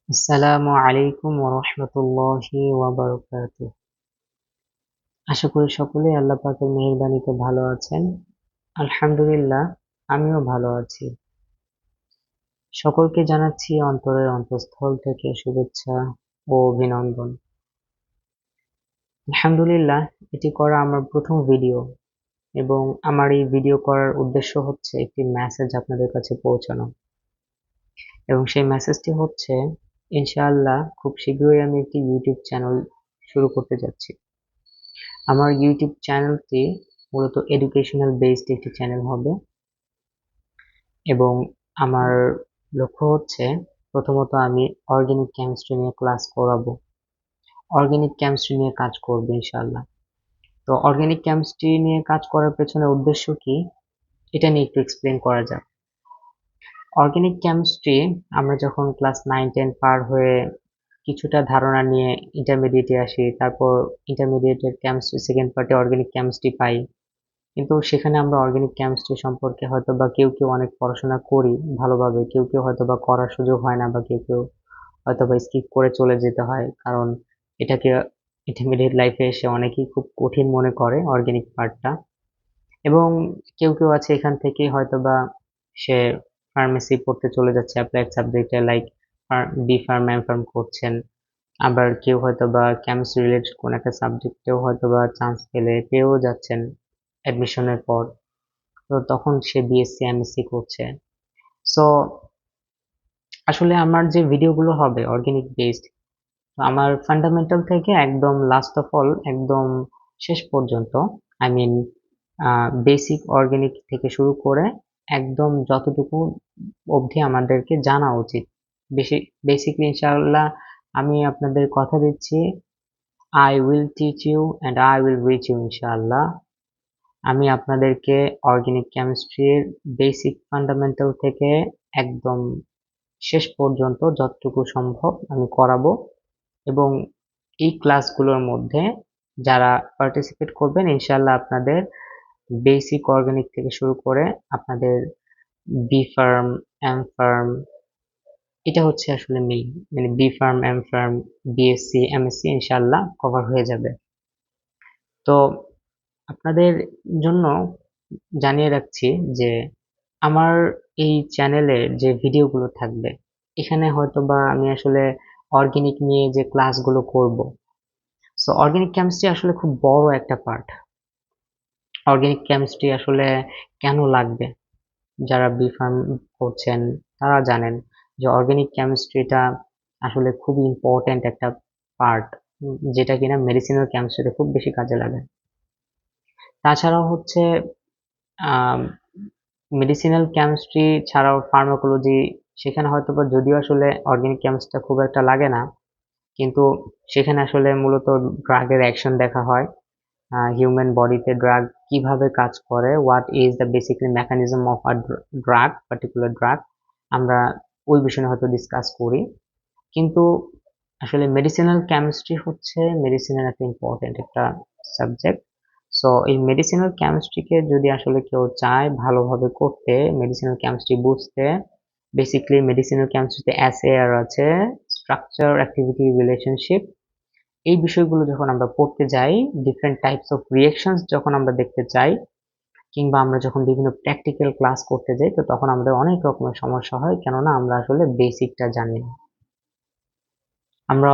আসসালামু আলাইকুম ওয়া রাহমাতুল্লাহি ওয়া বারাকাতুহু। আশা করি সকলেই আল্লাহ পাকের মেহেরবানিতে ভালো আছেন। আলহামদুলিল্লাহ, আমিও ভালো আছি। সকলকে জানাচ্ছি অন্তরের অন্তঃস্থল থেকে শুভেচ্ছা ও অভিনন্দন। আলহামদুলিল্লাহ, এটি করা আমার প্রথম ভিডিও এবং আমার এই ভিডিও করার উদ্দেশ্য হচ্ছে একটি মেসেজ আপনাদের কাছে পৌঁছানো। এবং সেই মেসেজটি হচ্ছে, ইনশাআল্লাহ খুব শীঘ্রই আমি একটি ইউটিউব চ্যানেল শুরু করতে যাচ্ছি। আমার ইউটিউব চ্যানেলটি মূলত এডুকেশনাল বেসড একটি চ্যানেল হবে এবং আমার লক্ষ্য হচ্ছে প্রথমত আমি অর্গানিক কেমিস্ট্রি নিয়ে ক্লাস করাবো, অর্গানিক কেমিস্ট্রি নিয়ে কাজ করবো ইনশাআল্লাহ। তো অর্গানিক কেমিস্ট্রি নিয়ে কাজ করার পেছনে উদ্দেশ্য কি, এটা নিয়ে একটু এক্সপ্লেন করা যাক। অর্গানিক কেমিস্ট্রি আমরা যখন ক্লাস 9-10 পার হয়ে কিছুটা ধারণা নিয়ে ইন্টারমিডিয়েটে আসি, তারপর ইন্টারমিডিয়েটের কেমিস্ট্রি সেকেন্ড পার্টে অর্গানিক কেমিস্ট্রি পাই, কিন্তু সেখানে আমরা অর্গানিক কেমিস্ট্রি সম্পর্কে হয়তো বা কেউ কেউ অনেক পড়াশোনা করি ভালোভাবে, কেউ কেউ হয়তো বা করার সুযোগ হয় না, বা কেউ কেউ হয়তো বা স্কিপ করে চলে যেতে হয়, কারণ এটাকে ইন্টারমিডিয়েট লাইফে এসে অনেকেই খুব কঠিন মনে করে অর্গানিক পার্টটা। এবং কেউ কেউ আছে এখান থেকেই হয়তো বা সে ফার্মেসি পড়তে চলে যাচ্ছে অ্যাপ্লাইড সাবজেক্টে, like B Pharm M Pharm করছেন। আবার কেউ হয়তো বা কেমিস্ট্রি রিলেটেড কোন একটা সাবজেক্টেও হয়তো বা চান্স পেয়েও যাচ্ছেন অ্যাডমিশনের পর, তো তখন সে বিএসসি এমএসসি করছে। সো আসলে আমার যে ভিডিওগুলো হবে অর্গানিক বেসড, তো আমার ফান্ডামেন্টাল থেকে একদম লাস্ট অফ অল একদম শেষ পর্যন্ত, আই মিন বেসিক অর্গানিক থেকে শুরু করে একদম যতটুকু অবধি আমাদেরকে জানা উচিত, বেশি বেসিকলি ইনশাআল্লাহ আমি আপনাদের কথা দিচ্ছি, I will teach you and I will reach you ইনশাআল্লাহ। আমি আপনাদেরকে অর্গানিক কেমিস্ট্রির বেসিক ফান্ডামেন্টাল থেকে একদম শেষ পর্যন্ত যতটুকু সম্ভব আমি করাবো। এবং এই ক্লাসগুলোর মধ্যে যারা পার্টিসিপেট করবেন ইনশাআল্লাহ আপনাদের বেসিক অর্গানিক থেকে শুরু করে আপনাদের বি ফার্ম, এম ফার্ম, এটা হচ্ছে আসলে মেইন, মানে B Pharm, M Pharm, BSc, MSc ইনশাআল্লাহ কভার হয়ে যাবে। তো আপনাদের জন্য জানিয়ে রাখছি যে আমার এই চ্যানেলে যে ভিডিওগুলো থাকবে, এখানে হয়তো বা আমি আসলে অর্গানিক নিয়ে যে ক্লাসগুলো করব, সো অর্গানিক কেমিস্ট্রি আসলে খুব বড় একটা পার্ট। অর্গানিক কেমিস্ট্রি আসলে কেন লাগবে, যারা বি ফার্ম করছেন তারা জানেন যে অর্গানিক কেমিস্ট্রিটা আসলে খুব ইম্পর্ট্যান্ট একটা পার্ট, যেটা কিনা মেডিসিনাল কেমিস্ট্রিতে খুব বেশি কাজে লাগে। তাছাড়াও হচ্ছে মেডিসিনাল কেমিস্ট্রি ছাড়াও ফার্মাকোলজি, সেখানে হয়তো বা যদিও আসলে অর্গানিক কেমিস্ট্রিটা খুব একটা লাগে না, কিন্তু সেখানে আসলে মূলত ড্রাগের অ্যাকশন দেখা হয়, হিউম্যান বডিতে ড্রাগ কিভাবে কাজ করে, what is the basically mechanism of a drug, particular drug, আমরা ওই বিষয়ে হয়তো ডিসকাস করি। কিন্তু আসলে মেডিসিনাল কেমিস্ট্রি হচ্ছে মেডিসিনের একটা ইম্পর্টেন্ট একটা সাবজেক্ট। সো এই মেডিসিনাল কেমিস্ট্রিকে যদি আসলে কেউ চায় ভালোভাবে করতে, মেডিসিনাল কেমিস্ট্রি বুঝতে, বেসিক্যালি মেডিসিনাল কেমিস্ট্রিতে এসএআর আছে, স্ট্রাকচার অ্যাক্টিভিটি রিলেশনশিপ, এই বিষয়গুলো যখন আমরা পড়তে যাই, ডিফারেন্ট টাইপস অফ রিঅ্যাকশনস যখন আমরা দেখতে চাই, কিংবা আমরা যখন বিভিন্ন প্র্যাকটিক্যাল ক্লাস করতে যাই, তো তখন আমাদের অনেক রকমের সমস্যা হয়, কেননা আমরা আসলে বেসিকটা জানি না। আমরা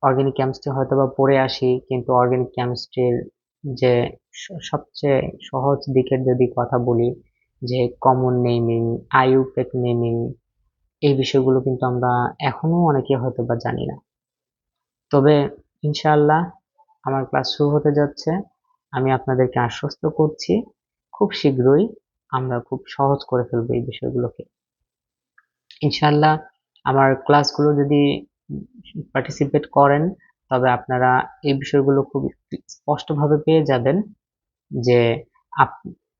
অর্গানিক কেমিস্ট্রি হয়তোবা পড়ে আসি, কিন্তু অর্গানিক কেমিস্ট্রির যে সবচেয়ে সহজ দিকের যদি কথা বলি, যে কমন নেমিং, আইইউপ্যাক নেমিং, এই বিষয়গুলো কিন্তু আমরা এখনো অনেকে হয়তোবা জানি না। তবে ইনশাআল্লাহ আমার ক্লাস শুরু হতে যাচ্ছে, আমি আপনাদেরকে আশ্বস্ত করছি খুব শীঘ্রই আমরা খুব সহজ করে ফেলবো এই বিষয়গুলোকে ইনশাআল্লাহ। আমার ক্লাসগুলো যদি পার্টিসিপেট করেন, তবে আপনারা এই বিষয়গুলো খুব স্পষ্টভাবে পেয়ে যাবেন যে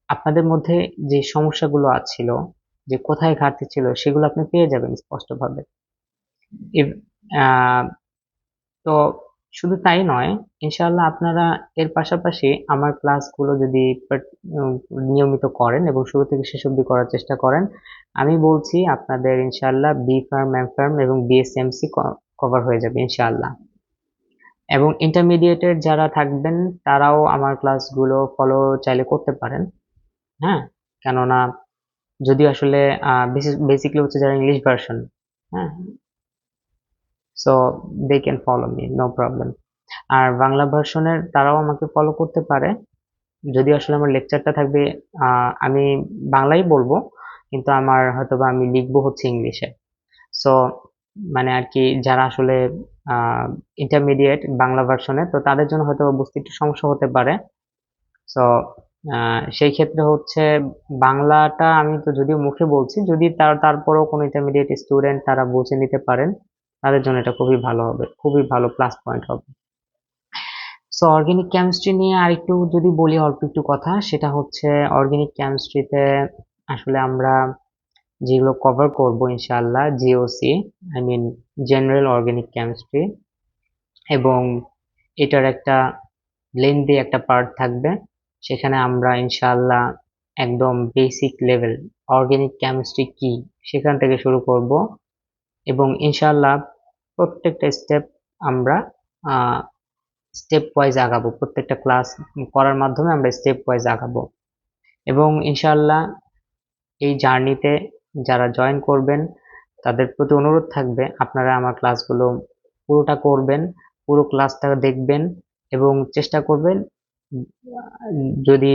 আপনাদের মধ্যে যে সমস্যাগুলো আছিল, যে কোথায় ঘাটতি ছিল, সেগুলো আপনি পেয়ে যাবেন স্পষ্টভাবে। তো শুধু তাই নয়, ইনশাআল্লাহ আপনারা এর পাশাপাশি আমার ক্লাসগুলো যদি নিয়মিত করেন এবং শুরু থেকে শেষ অবধি করার চেষ্টা করেন, আমি বলছি আপনাদের ইনশাআল্লাহ বি ফার্ম, এম ফার্ম এবং বিএসএমসি কভার হয়ে যাবে ইনশাআল্লাহ। এবং ইন্টারমিডিয়েটের যারা থাকবেন তারাও আমার ক্লাসগুলো ফলো চাইলে করতে পারেন। হ্যাঁ, কেননা যদি আসলে বেসিকলি হচ্ছে যারা ইংলিশ ভার্সন, হ্যাঁ, so they can follow me, no problem. আর বাংলা ভার্সনের তারাও আমাকে ফলো করতে পারে। যদি আসলে আমার লেকচারটা থাকবে, আমি বাংলাই বলবো, কিন্তু আমার হয়তোবা আমি লিখবো হচ্ছে ইংলিশে। সো মানে আর কি যারা আসলে ইন্টারমিডিয়েট বাংলা ভার্সনে, তো তাদের জন্য হয়তো বুঝতে একটু সমস্যা হতে পারে। সো সেই ক্ষেত্রে হচ্ছে বাংলাটা আমি তো যদিও মুখে বলছি, যদি তারপরেও কোনো ইন্টারমিডিয়েট স্টুডেন্ট তারা বুঝে নিতে পারেন, তাদের জন্য এটা খুবই ভালো হবে, খুবই ভালো প্লাস পয়েন্ট হবে। সো অর্গানিক কেমিস্ট্রি নিয়ে আরেকটু যদি বলি অল্প একটু কথা, সেটা হচ্ছে অর্গানিক কেমিস্ট্রিতে আসলে আমরা যেগুলো কভার করব ইনশাআল্লাহ, GOC, I mean general organic chemistry, এবং এটার একটা লেন্দি একটা পার্ট থাকবে, সেখানে আমরা ইনশাআল্লাহ একদম বেসিক লেভেল অর্গানিক কেমিস্ট্রি কি সেখান থেকে শুরু করব, এবং ইনশাআল্লাহ প্রত্যেকটা স্টেপ আমরা স্টেপ ওয়াইজ আগাবো, প্রত্যেকটা ক্লাস করার মাধ্যমে আমরা স্টেপ ওয়াইজ আগাবো। এবং ইনশাআল্লাহ এই জার্নিতে যারা জয়েন করবেন তাদের প্রতি অনুরোধ থাকবে আপনারা আমার ক্লাসগুলো পুরোটা করবেন, পুরো ক্লাসটা দেখবেন এবং চেষ্টা করবেন যদি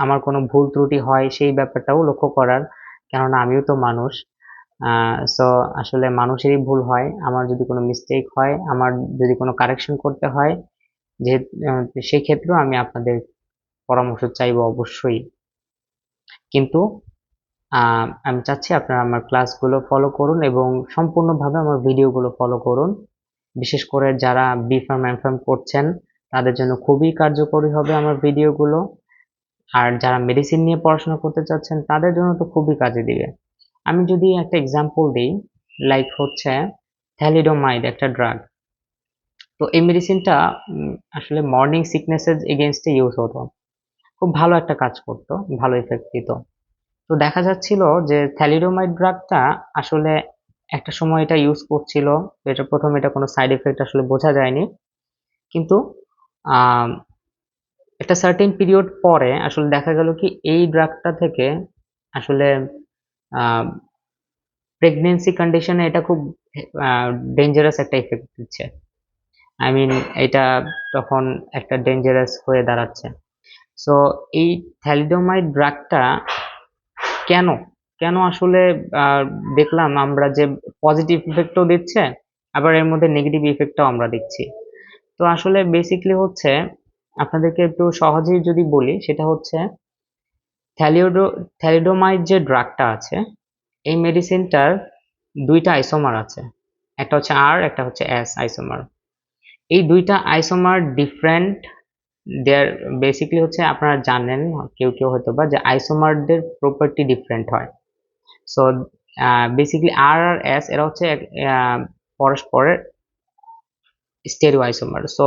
আমার কোনো ভুল ত্রুটি হয় সেই ব্যাপারটাও লক্ষ্য করার, কেননা আমিও তো মানুষ। সো আসলে মানুষেরই ভুল হয়, আমার যদি কোনো মিস্টেক হয়, আমার যদি কোনো কারেকশন করতে হয়, যে সেই ক্ষেত্রেও আমি আপনাদের পরামর্শ চাইবো অবশ্যই। কিন্তু আমি চাচ্ছি আপনারা আমার ক্লাসগুলো ফলো করুন এবং সম্পূর্ণভাবে আমার ভিডিওগুলো ফলো করুন। বিশেষ করে যারা বি ফার্ম, এম ফার্ম করছেন তাদের জন্য খুবই কার্যকরী হবে আমার ভিডিওগুলো। আর যারা মেডিসিন নিয়ে পড়াশোনা করতে চাচ্ছেন তাদের জন্য তো খুবই কাজে দিবে। আমি যদি একটা এক্সাম্পল দিই, লাইক হচ্ছে থ্যালিডোমাইড একটা ড্রাগ। তো এই মেডিসিনটা আসলে মর্নিং সিকনেসের এগেনস্টে ইউজ হতো, খুব ভালো একটা কাজ করতো, ভালো ইফেক্ট দিত। তো দেখা যাচ্ছিল যে থ্যালিডোমাইড ড্রাগটা আসলে একটা সময় এটা ইউজ করছিল, এটা প্রথমে এটা কোনো সাইড এফেক্ট আসলে বোঝা যায়নি, কিন্তু আহ, একটা সার্টেন পিরিয়ড পরে আসলে দেখা গেল কি এই ড্রাগটা থেকে আসলে প্রেগনেন্সি কন্ডিশনে এটা খুব ডেঞ্জারাস একটা ইফেক্ট দিচ্ছে। আই মিন এটা তখন একটা ডেঞ্জারাস হয়ে দাঁড়াচ্ছে। সো এই থ্যালিডোমাইড ড্রাগটা কেন কেন আসলে দেখলাম আমরা যে পজিটিভ ইফেক্টও দিচ্ছে, আবার এর মধ্যে নেগেটিভ ইফেক্টটাও আমরা দেখছি। তো আসলে বেসিকলি হচ্ছে আপনাদেরকে একটু সহজেই যদি বলি, সেটা হচ্ছে থ্যালিডোমাইড যে ড্রাগটা আছে, এই মেডিসিনটার দুইটা আইসোমার আছে, একটা হচ্ছে আর, একটা হচ্ছে এস আইসোমার। এই দুইটা আইসোমার ডিফারেন্ট, দেয়ার বেসিকলি হচ্ছে আপনারা জানেন কেউ কেউ হয়তো বা, যে আইসোমারদের প্রপার্টি ডিফারেন্ট হয়। সো বেসিকলি আর আর এস এরা হচ্ছে পরস্পরের স্টেরিও আইসোমার। সো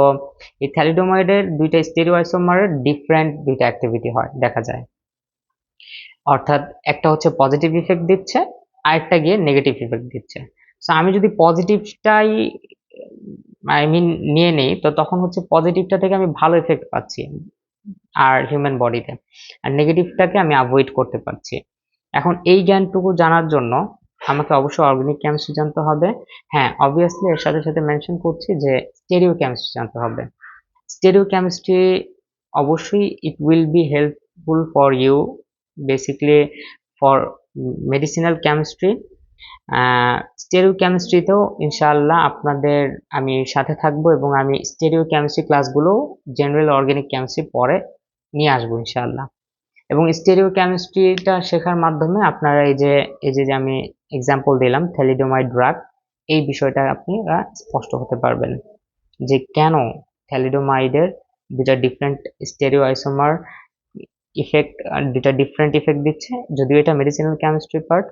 এই থ্যালিডোমাইডের দুইটা স্টেরিও আইসোমারের ডিফারেন্ট দুইটা অ্যাক্টিভিটি হয় দেখা যায়, অর্থাৎ একটা হচ্ছে পজিটিভ ইফেক্ট দিচ্ছে, আরেকটা গিয়ে নেগেটিভ ইফেক্ট দিচ্ছে। সো আমি যদি পজিটিভটাই আই মিন নিয়ে নেই, তো তখন হচ্ছে পজিটিভটা থেকে আমি ভালো ইফেক্ট পাচ্ছি আর হিউম্যান বডিতে, আর নেগেটিভটাকে আমি অ্যাভয়েড করতে পারছি। এখন এই জ্ঞানটুকু জানার জন্য আমাকে অবশ্যই অর্গানিক কেমিস্ট্রি জানতে হবে। হ্যাঁ, অবভিয়াসলি এর সাথে সাথে মেনশন করছি যে স্টেরিও কেমিস্ট্রি জানতে হবে। স্টেরিও কেমিস্ট্রি অবশ্যই it will be helpful for you, basically for medicinal chemistry. Stereo কেমিস্ট্রিতেও ইনশাআল্লাহ আপনাদের আমি সাথে থাকবো এবং আমি স্টেরিও কেমিস্ট্রি ক্লাসগুলো জেনারেল অর্গানিক কেমিস্ট্রি পরে নিয়ে আসবো ইনশাআল্লাহ। এবং স্টেরিও কেমিস্ট্রিটা শেখার মাধ্যমে আপনারা এই যে আমি এক্সাম্পল দিলাম থ্যালিডোমাইড ড্রাগ, এই বিষয়টা আপনারা স্পষ্ট হতে পারবেন যে কেন থ্যালিডোমাইডের দুটা ডিফারেন্ট স্টেরিও আইসোমার ইফেক্ট, দুটা ডিফারেন্ট ইফেক্ট দিচ্ছে, যদিও এটা মেডিসিনাল কেমিস্ট্রি পার্ট।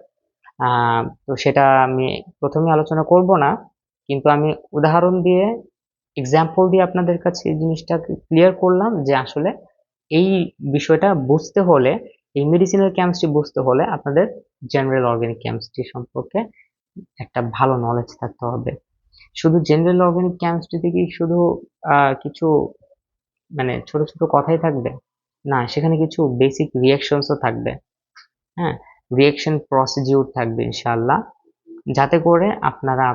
তো সেটা আমি প্রথমে আলোচনা করব না, কিন্তু আমি উদাহরণ দিয়ে এক্সাম্পল দিয়ে আপনাদের কাছে এই জিনিসটা ক্লিয়ার করলাম যে আসলে এই বিষয়টা বুঝতে হলে, এই মেডিসিনাল কেমিস্ট্রি বুঝতে হলে আপনাদের জেনারেল অর্গানিক কেমিস্ট্রি সম্পর্কে একটা ভালো নলেজ থাকতে হবে। শুধু জেনারেল অর্গানিক কেমিস্ট্রিতে কি শুধু কিছু মানে ছোট ছোট কথাই থাকবে? না, সেখানে কিছু বেসিক রিঅ্যাকশনসও থাকবে। হ্যাঁ, রিঅ্যাকশন প্রসিডিউর থাকবে ইনশাআল্লাহ, যাতে করে আপনারা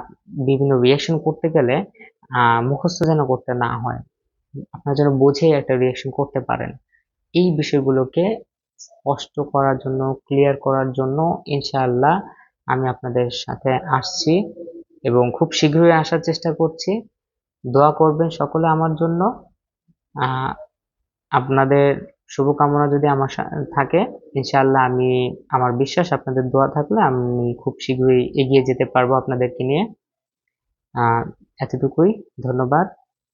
বিভিন্ন রিঅ্যাকশন করতে গেলে মুখস্থ যেন করতে না হয়, আপনারা যেন বুঝেই একটা রিঅ্যাকশন করতে পারেন। এই বিষয়গুলোকে স্পষ্ট করার জন্য, ক্লিয়ার করার জন্য ইনশাআল্লাহ আমি আপনাদের সাথে আসছি এবং খুব শীঘ্রই আসার চেষ্টা করছি। দোয়া করবেন সকলে আমার জন্য। আহ আপনাদের শুভকামনা যদি আমার থাকে, ইনশাআল্লাহ আমি, আমার বিশ্বাস আপনাদের দোয়া থাকলে আমি খুব শীঘ্রই এগিয়ে যেতে পারবো আপনাদেরকে নিয়ে। এতটুকুই, ধন্যবাদ।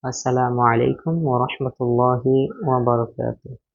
আসসালামু আলাইকুম ওয়া রাহমাতুল্লাহি ওয়া বারাকাতুহু।